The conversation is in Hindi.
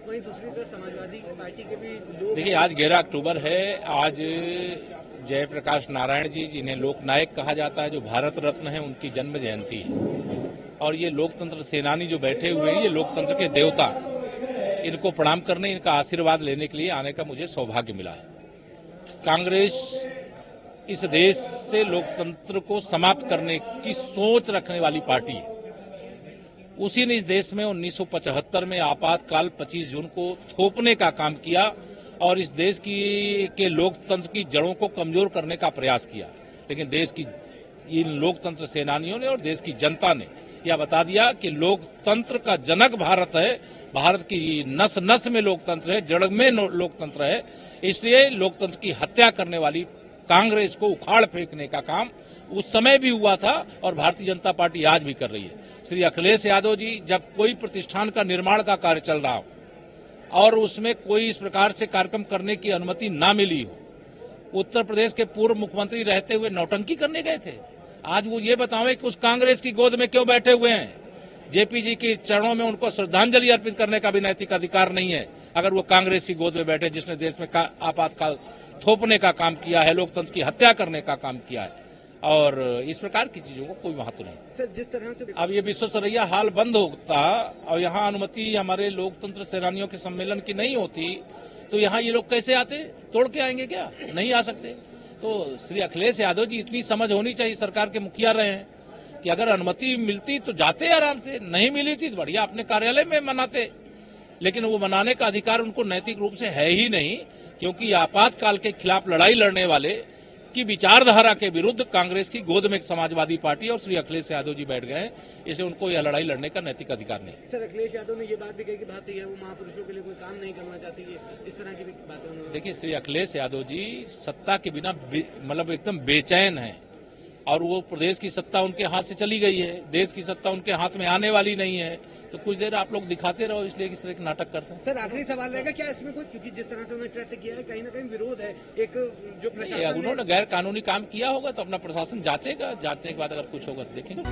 वहीं दूसरी तरफ समाजवादी पार्टी के भी लोग। देखिए, आज 11 अक्टूबर है। आज जयप्रकाश नारायण जी, जिन्हें लोकनायक कहा जाता है, जो भारत रत्न है, उनकी जन्म जयंती है। और ये लोकतंत्र सेनानी जो बैठे हुए हैं, ये लोकतंत्र के देवता, इनको प्रणाम करने, इनका आशीर्वाद लेने के लिए आने का मुझे सौभाग्य मिला है। कांग्रेस इस देश से लोकतंत्र को समाप्त करने की सोच रखने वाली पार्टी है। उसी ने इस देश में 1975 में आपातकाल 25 जून को थोपने का काम किया और इस देश के लोकतंत्र की जड़ों को कमजोर करने का प्रयास किया। लेकिन देश की इन लोकतंत्र सेनानियों ने और देश की जनता ने यह बता दिया कि लोकतंत्र का जनक भारत है। भारत की नस नस में लोकतंत्र है, जड़ में लोकतंत्र है। इसलिए लोकतंत्र की हत्या करने वाली कांग्रेस को उखाड़ फेंकने का काम उस समय भी हुआ था और भारतीय जनता पार्टी आज भी कर रही है। श्री अखिलेश यादव जी, जब कोई प्रतिष्ठान का निर्माण का कार्य चल रहा हो और उसमें कोई इस प्रकार से कार्यक्रम करने की अनुमति ना मिली हो, उत्तर प्रदेश के पूर्व मुख्यमंत्री रहते हुए नौटंकी करने गए थे। आज वो ये बतावें कि उस कांग्रेस की गोद में क्यों बैठे हुए हैं। जेपी जी के चरणों में उनको श्रद्धांजलि अर्पित करने का भी नैतिक अधिकार नहीं है अगर वो कांग्रेस की गोद में बैठे, जिसने देश में आपातकाल थोपने का काम किया है, लोकतंत्र की हत्या करने का काम किया है। और इस प्रकार की चीजों को कोई महत्व नहीं। सर, जिस तरह से अब ये विश्वेश्वरैया हाल बंद होता और यहाँ अनुमति हमारे लोकतंत्र सेनानियों के सम्मेलन की नहीं होती, तो यहाँ ये लोग कैसे आते? तोड़ के आएंगे क्या? नहीं आ सकते। तो श्री अखिलेश यादव जी, इतनी समझ होनी चाहिए, सरकार के मुखिया रहे हैं, कि अगर अनुमति मिलती तो जाते आराम से, नहीं मिली थी तो बढ़िया अपने कार्यालय में मनाते। लेकिन वो मनाने का अधिकार उनको नैतिक रूप से है ही नहीं, क्योंकि आपातकाल के खिलाफ लड़ाई लड़ने वाले की विचारधारा के विरुद्ध कांग्रेस की गोद में एक समाजवादी पार्टी और श्री अखिलेश यादव जी बैठ गए, इसलिए उनको यह लड़ाई लड़ने का नैतिक अधिकार नहीं। सर, अखिलेश यादव ने ये बात भी कही कि बात है वो महापुरुषों के लिए कोई काम नहीं करना चाहती है, इस तरह की भी बातें उन्होंने। देखिए, श्री अखिलेश यादव जी सत्ता के बिना मतलब एकदम बेचैन है और वो प्रदेश की सत्ता उनके हाथ से चली गई है, देश की सत्ता उनके हाथ में आने वाली नहीं है। तो कुछ देर आप लोग दिखाते रहो, इसलिए इस तरह के नाटक करते हैं। सर, आखिरी सवाल रहेगा, क्या इसमें कोई, क्योंकि जिस तरह से उन्होंने कृत्य किया है, कहीं ना कहीं विरोध है, एक जो प्रशासन उन्होंने गैर कानूनी काम किया होगा तो अपना प्रशासन जांचेगा, जांचने के बाद अगर कुछ होगा तो देखेंगे।